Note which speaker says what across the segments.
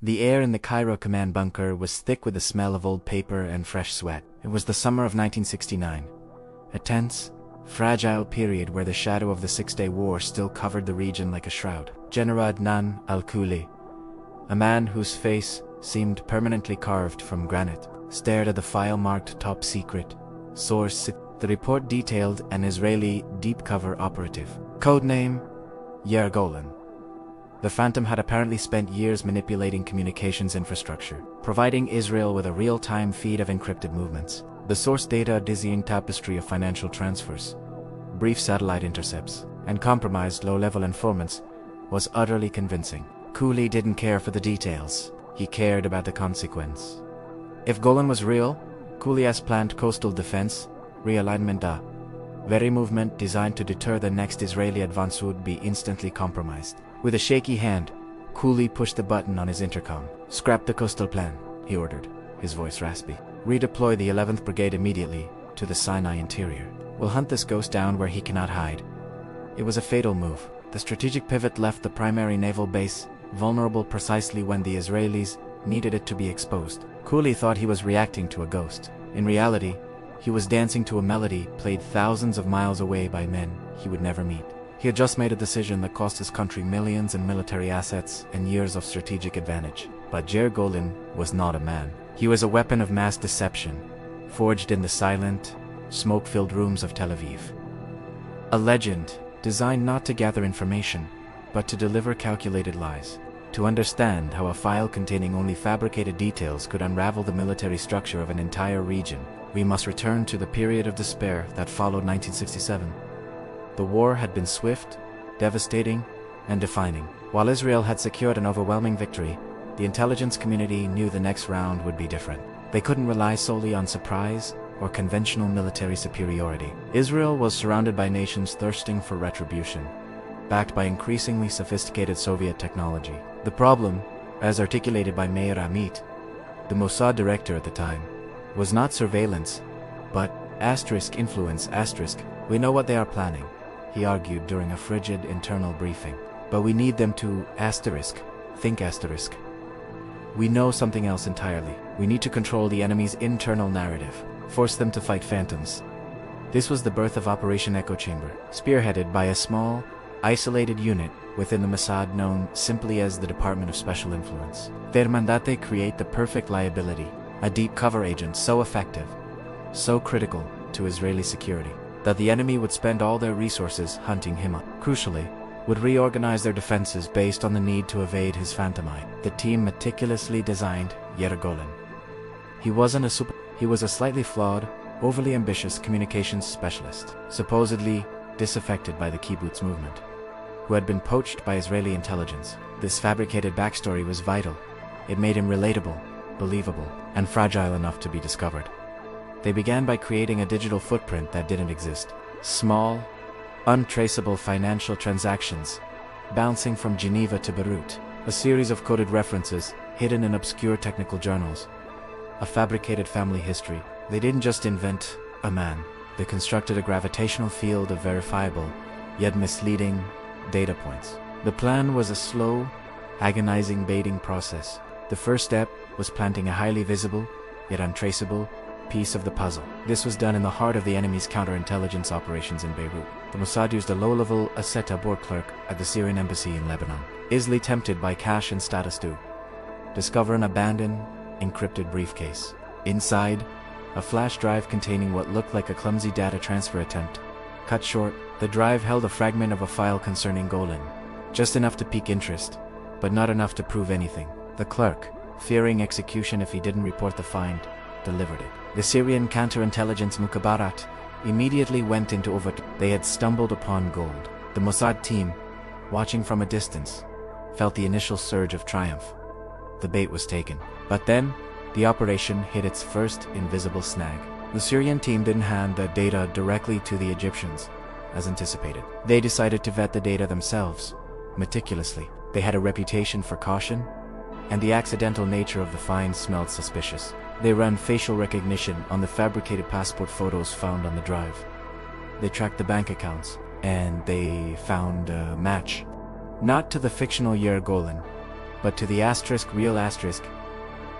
Speaker 1: The air in the Cairo command bunker was thick with the smell of old paper and fresh sweat. It was the summer of 1969, a tense, fragile period where the shadow of the Six-Day War still covered the region like a shroud. General Adnan al-Kuli, a man whose face seemed permanently carved from granite, stared at the file marked top secret. Source: the report detailed an Israeli deep cover operative. Codename: Yair Golan. The Phantom had apparently spent years manipulating communications infrastructure, providing Israel with a real-time feed of encrypted movements. The source data, a dizzying tapestry of financial transfers, brief satellite intercepts, and compromised low-level informants, was utterly convincing. Cooley didn't care for the details. He cared about the consequence. If Golan was real, Cooley's planned coastal defense, realignment, a very movement designed to deter the next Israeli advance, would be instantly compromised. With a shaky hand, Cooley pushed the button on his intercom. "Scrap the coastal plan," he ordered, his voice raspy. "Redeploy the 11th Brigade immediately to the Sinai interior. We'll hunt this ghost down where he cannot hide." It was a fatal move. The strategic pivot left the primary naval base vulnerable precisely when the Israelis needed it to be exposed. Cooley thought he was reacting to a ghost. In reality, he was dancing to a melody played thousands of miles away by men he would never meet. He had just made a decision that cost his country millions in military assets and years of strategic advantage. But Yair Golan was not a man. He was a weapon of mass deception, forged in the silent, smoke-filled rooms of Tel Aviv. A legend designed not to gather information, but to deliver calculated lies. To understand how a file containing only fabricated details could unravel the military structure of an entire region, we must return to the period of despair that followed 1967. The war had been swift, devastating, and defining. While Israel had secured an overwhelming victory, the intelligence community knew the next round would be different. They couldn't rely solely on surprise or conventional military superiority. Israel was surrounded by nations thirsting for retribution, backed by increasingly sophisticated Soviet technology. The problem, as articulated by Meir Amit, the Mossad director at the time, was not surveillance, but *influence*. "We know what they are planning," he argued during a frigid internal briefing. "But we need them to think*. We know something else entirely. We need to control the enemy's internal narrative, force them to fight phantoms." This was the birth of Operation Echo Chamber, spearheaded by a small, isolated unit within the Mossad known simply as the Department of Special Influence. Their mandate: create the perfect liability, a deep cover agent so effective, so critical to Israeli security, that the enemy would spend all their resources hunting him up. Crucially, would reorganize their defenses based on the need to evade his phantom eye. The team meticulously designed Yair Golan. He was a slightly flawed, overly ambitious communications specialist, supposedly disaffected by the kibbutz movement, who had been poached by Israeli intelligence. This fabricated backstory was vital. It made him relatable, believable, and fragile enough to be discovered. They began by creating a digital footprint that didn't exist. Small, untraceable financial transactions, bouncing from Geneva to Beirut. A series of coded references hidden in obscure technical journals. A fabricated family history. They didn't just invent a man. They constructed a gravitational field of verifiable, yet misleading, data points. The plan was a slow, agonizing baiting process. The first step was planting a highly visible, yet untraceable, piece of the puzzle. This was done in the heart of the enemy's counterintelligence operations in Beirut. The Mossad used a low-level Aseta board clerk at the Syrian embassy in Lebanon, easily tempted by cash and status to discover an abandoned, encrypted briefcase. Inside, a flash drive containing what looked like a clumsy data transfer attempt. Cut short, the drive held a fragment of a file concerning Golan, just enough to pique interest, but not enough to prove anything. The clerk, fearing execution if he didn't report the find, delivered it. The Syrian counterintelligence Mukhabarat immediately went into overdrive. They had stumbled upon gold. The Mossad team, watching from a distance, felt the initial surge of triumph. The bait was taken. But then, the operation hit its first invisible snag. The Syrian team didn't hand the data directly to the Egyptians, as anticipated. They decided to vet the data themselves, meticulously. They had a reputation for caution, and the accidental nature of the find smelled suspicious. They ran facial recognition on the fabricated passport photos found on the drive. They tracked the bank accounts, and they found a match. Not to the fictional Yair Golan, But to the real asterisk,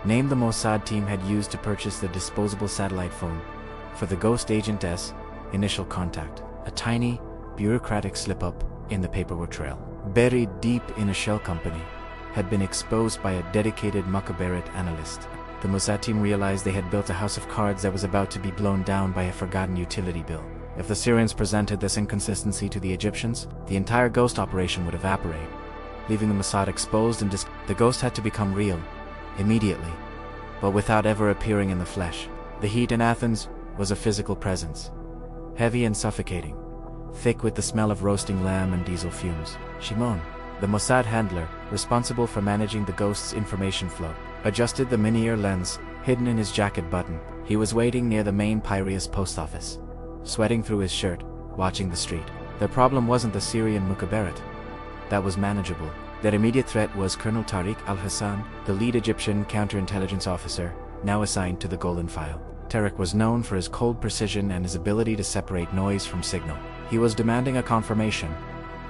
Speaker 1: name the Mossad team had used to purchase the disposable satellite phone for the ghost agent's initial contact. A tiny, bureaucratic slip-up in the paperwork trail, buried deep in a shell company, had been exposed by a dedicated Mukhabarat analyst. The Mossad team realized they had built a house of cards that was about to be blown down by a forgotten utility bill. If the Syrians presented this inconsistency to the Egyptians, the entire ghost operation would evaporate, leaving the Mossad exposed and the ghost had to become real, immediately, but without ever appearing in the flesh. The heat in Athens was a physical presence, heavy and suffocating, thick with the smell of roasting lamb and diesel fumes. Shimon, the Mossad handler, responsible for managing the ghost's information flow, adjusted the mini-ear lens hidden in his jacket button. He was waiting near the main Piraeus post office, sweating through his shirt, watching the street. The problem wasn't the Syrian Mukhabarat. That was manageable. Their immediate threat was Colonel Tariq al-Hassan, the lead Egyptian counterintelligence officer, now assigned to the Golan file. Tariq was known for his cold precision and his ability to separate noise from signal. He was demanding a confirmation,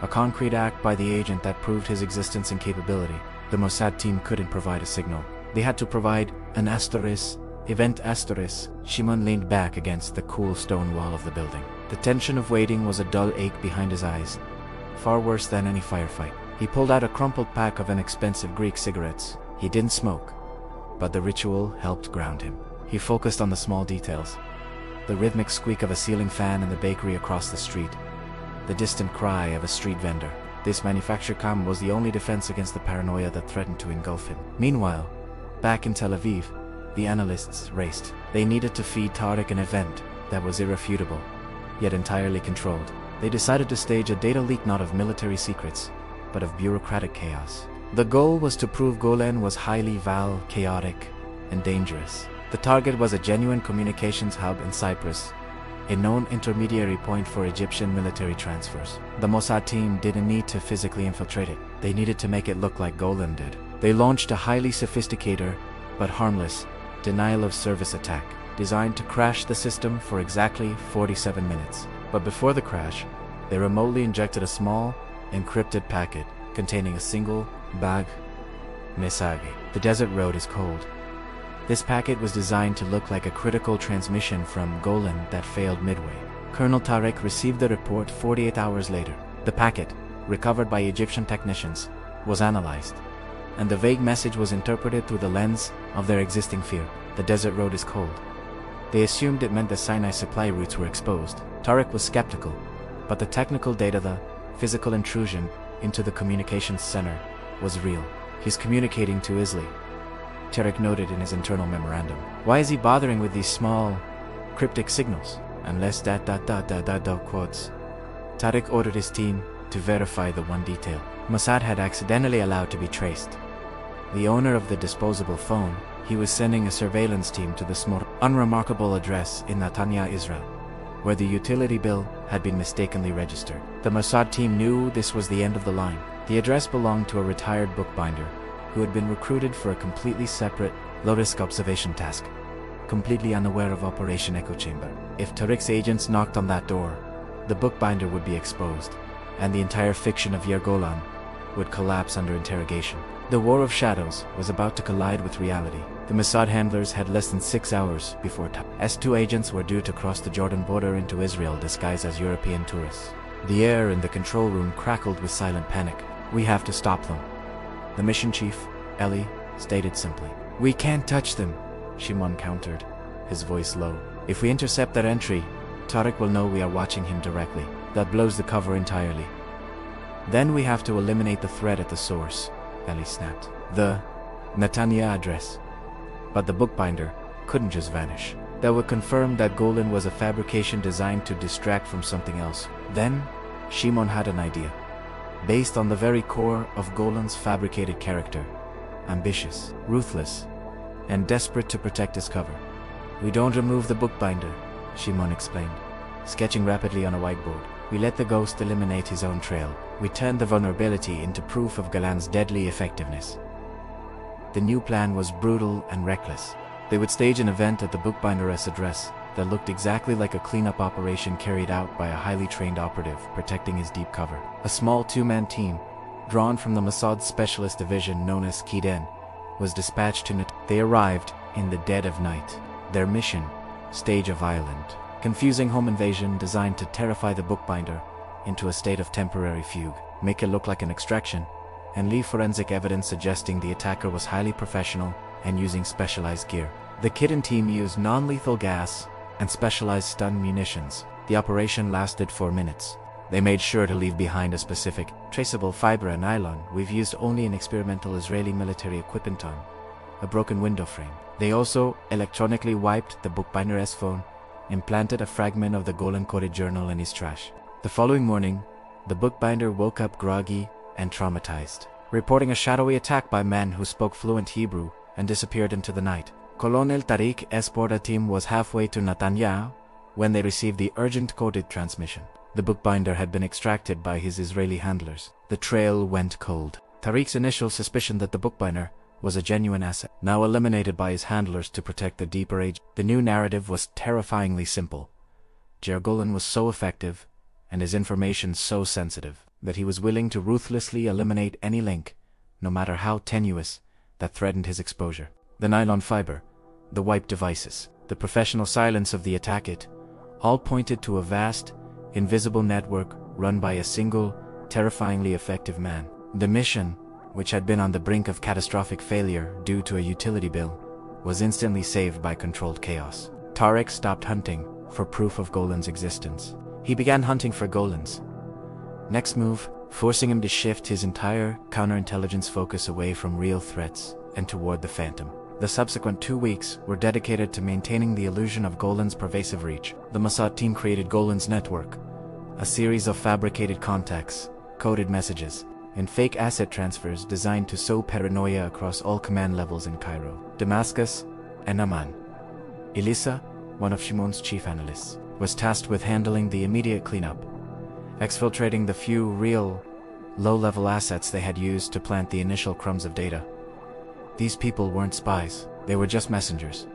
Speaker 1: a concrete act by the agent that proved his existence and capability. The Mossad team couldn't provide a signal. They had to provide an event asterisk. Shimon leaned back against the cool stone wall of the building. The tension of waiting was a dull ache behind his eyes, far worse than any firefight. He pulled out a crumpled pack of inexpensive Greek cigarettes. He didn't smoke, but the ritual helped ground him. He focused on the small details: the rhythmic squeak of a ceiling fan in the bakery across the street, the distant cry of a street vendor. This manufacture calm was the only defense against the paranoia that threatened to engulf him. Meanwhile, back in Tel Aviv, the analysts raced. They needed to feed Tariq an event that was irrefutable, yet entirely controlled. They decided to stage a data leak not of military secrets, but of bureaucratic chaos. The goal was to prove Golan was highly chaotic, and dangerous. The target was a genuine communications hub in Cyprus, a known intermediary point for Egyptian military transfers. The Mossad team didn't need to physically infiltrate it. They needed to make it look like Golan did. They launched a highly sophisticated, but harmless, denial-of-service attack, designed to crash the system for exactly 47 minutes. But before the crash, they remotely injected a small, encrypted packet containing a single bag message. The desert road is cold. This packet was designed to look like a critical transmission from Golan that failed midway. Colonel Tariq received the report 48 hours later. The packet, recovered by Egyptian technicians, was analyzed, and the vague message was interpreted through the lens of their existing fear. The desert road is cold. They assumed it meant the Sinai supply routes were exposed. Tariq was skeptical, but the technical data, the physical intrusion into the communications center, was real. He's communicating to Islay, Tariq noted in his internal memorandum. Why is he bothering with these small, cryptic signals? Unless quotes. Tariq ordered his team to verify the one detail Mossad had accidentally allowed to be traced. The owner of the disposable phone, he was sending a surveillance team to the small, unremarkable address in Netanya, Israel, where the utility bill had been mistakenly registered. The Mossad team knew this was the end of the line. The address belonged to a retired bookbinder who had been recruited for a completely separate, low-risk observation task, completely unaware of Operation Echo Chamber. If Tariq's agents knocked on that door, the bookbinder would be exposed, and the entire fiction of Golan would collapse under interrogation. The War of Shadows was about to collide with reality. The Mossad handlers had less than 6 hours before S2 agents were due to cross the Jordan border into Israel disguised as European tourists. The air in the control room crackled with silent panic. We have to stop them, the mission chief, Eli, stated simply. We can't touch them, Shimon countered, his voice low. If we intercept their entry, Tariq will know we are watching him directly. That blows the cover entirely. Then we have to eliminate the threat at the source, Eli snapped. The Netanya address. But the bookbinder couldn't just vanish. That would confirm that Golan was a fabrication designed to distract from something else. Then, Shimon had an idea. Based on the very core of Golan's fabricated character, ambitious, ruthless, and desperate to protect his cover. We don't remove the bookbinder, Shimon explained, sketching rapidly on a whiteboard. We let the ghost eliminate his own trail. We turned the vulnerability into proof of Golan's deadly effectiveness. The new plan was brutal and reckless. They would stage an event at the bookbinder's address that looked exactly like a cleanup operation carried out by a highly trained operative protecting his deep cover. A small two-man team, drawn from the Mossad specialist division known as Kiden, was dispatched to They arrived in the dead of night. Their mission: stage a violent, confusing home invasion designed to terrify the bookbinder into a state of temporary fugue, make it look like an extraction, and leave forensic evidence suggesting the attacker was highly professional and using specialized gear. The Kiden team used non-lethal gas and specialized stun munitions. The operation lasted 4 minutes. They made sure to leave behind a specific, traceable fiber and nylon we've used only in experimental Israeli military equipment on a broken window frame. They also electronically wiped the bookbinder's phone, implanted a fragment of the Golan-coded journal in his trash. The following morning, the bookbinder woke up groggy and traumatized, reporting a shadowy attack by men who spoke fluent Hebrew and disappeared into the night. Colonel Tariq Esporta team was halfway to Netanyahu when they received the urgent coded transmission. The bookbinder had been extracted by his Israeli handlers. The trail went cold. Tariq's initial suspicion that the bookbinder was a genuine asset, now eliminated by his handlers to protect the deeper age. The new narrative was terrifyingly simple. Golan was so effective, and his information so sensitive, that he was willing to ruthlessly eliminate any link, no matter how tenuous, that threatened his exposure. The nylon fiber, the wiped devices, the professional silence of the attack, it all pointed to a vast, invisible network run by a single, terrifyingly effective man. The mission, which had been on the brink of catastrophic failure due to a utility bill, was instantly saved by controlled chaos. Tariq stopped hunting for proof of Golan's existence. He began hunting for Golan's next move, forcing him to shift his entire counterintelligence focus away from real threats and toward the phantom. The subsequent 2 weeks were dedicated to maintaining the illusion of Golan's pervasive reach. The Mossad team created Golan's network, a series of fabricated contacts, coded messages, and fake asset transfers designed to sow paranoia across all command levels in Cairo, Damascus, and Amman. Elisa, one of Shimon's chief analysts, was tasked with handling the immediate cleanup, exfiltrating the few real, low-level assets they had used to plant the initial crumbs of data. These people weren't spies, they were just messengers.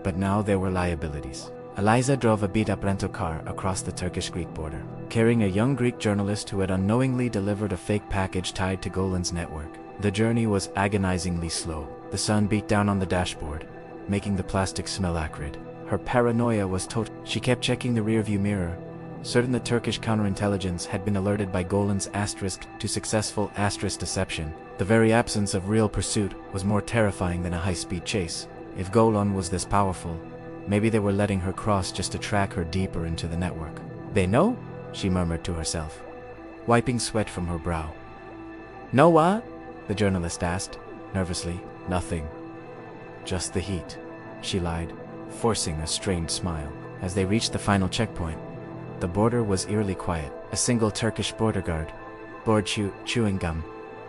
Speaker 1: But now there were liabilities. Eliza drove a beat-up rental car across the Turkish-Greek border, carrying a young Greek journalist who had unknowingly delivered a fake package tied to Golan's network. The journey was agonizingly slow. The sun beat down on the dashboard, making the plastic smell acrid. Her paranoia was total. She kept checking the rearview mirror, certain the Turkish counterintelligence had been alerted by Golan's asterisk to successful asterisk deception. The very absence of real pursuit was more terrifying than a high-speed chase. If Golan was this powerful, maybe they were letting her cross just to track her deeper into the network. "They know?" she murmured to herself, wiping sweat from her brow. "Know what?" the journalist asked, nervously. "Nothing. Just the heat," she lied, forcing a strained smile. As they reached the final checkpoint, the border was eerily quiet. A single Turkish border guard, chewing gum,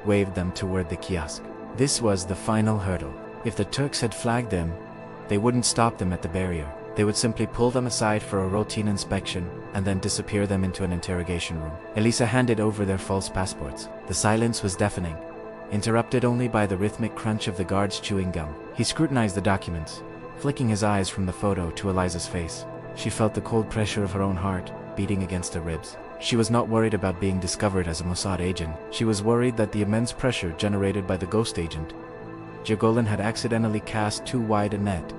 Speaker 1: waved them toward the kiosk. This was the final hurdle. If the Turks had flagged them, they wouldn't stop them at the barrier. They would simply pull them aside for a routine inspection and then disappear them into an interrogation room. Elisa handed over their false passports. The silence was deafening, interrupted only by the rhythmic crunch of the guard's chewing gum. He scrutinized the documents, flicking his eyes from the photo to Eliza's face. She felt the cold pressure of her own heart beating against her ribs. She was not worried about being discovered as a Mossad agent. She was worried that the immense pressure generated by the ghost agent, Golan, had accidentally cast too wide a net,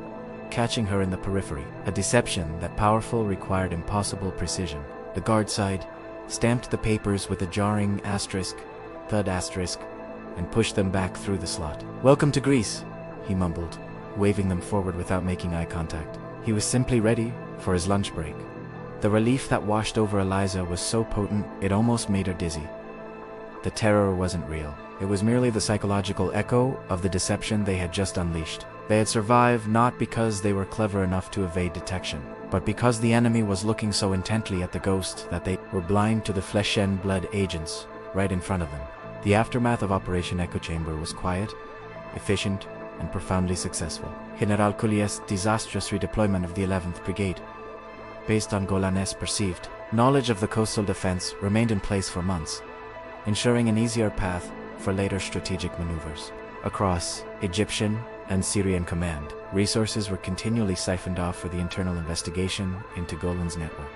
Speaker 1: catching her in the periphery. A deception that powerful required impossible precision. The guard sighed, stamped the papers with a jarring asterisk, thud asterisk, and pushed them back through the slot. "Welcome to Greece," he mumbled, waving them forward without making eye contact. He was simply ready for his lunch break. The relief that washed over Eliza was so potent it almost made her dizzy. The terror wasn't real. It was merely the psychological echo of the deception they had just unleashed. They had survived not because they were clever enough to evade detection, but because the enemy was looking so intently at the ghost that they were blind to the flesh and blood agents right in front of them. The aftermath of Operation Echo Chamber was quiet, efficient, and profoundly successful. General Kuliev's disastrous redeployment of the 11th Brigade, based on Golan's perceived knowledge of the coastal defense, remained in place for months, ensuring an easier path for later strategic maneuvers. Across Egyptian and Syrian command, resources were continually siphoned off for the internal investigation into Golan's network.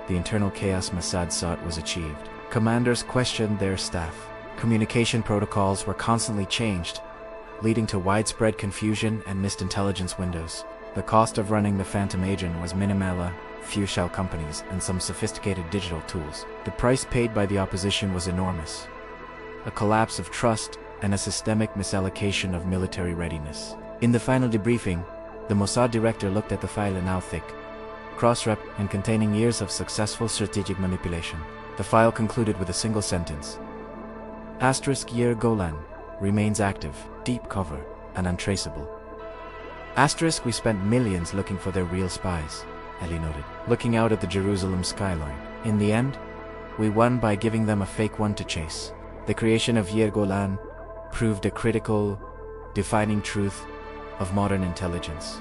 Speaker 1: The internal chaos Mossad sought was achieved. Commanders questioned their staff, Communication protocols were constantly changed, leading to widespread confusion and missed intelligence windows. The cost of running the Phantom Agent was minimal, few shell companies, and some sophisticated digital tools. The price paid by the opposition was enormous: a collapse of trust and a systemic misallocation of military readiness. In the final debriefing, the Mossad director looked at the file now thick, cross-rep and containing years of successful strategic manipulation. The file concluded with a single sentence: Yair Golan remains active, deep cover, and untraceable. We spent millions looking for their real spies, Eli noted, looking out at the Jerusalem skyline. In the end, we won by giving them a fake one to chase. The creation of Yair Golan proved a critical, defining truth of modern intelligence.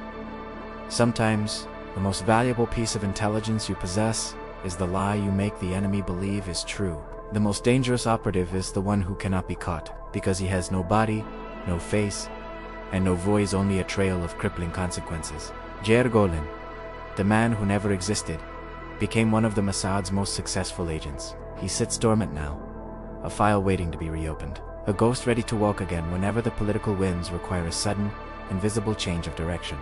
Speaker 1: Sometimes, the most valuable piece of intelligence you possess is the lie you make the enemy believe is true. The most dangerous operative is the one who cannot be caught, because he has no body, no face, and no voice, only a trail of crippling consequences. Yair Golan, the man who never existed, became one of the Mossad's most successful agents. He sits dormant now, a file waiting to be reopened, a ghost ready to walk again whenever the political winds require a sudden, invisible change of direction.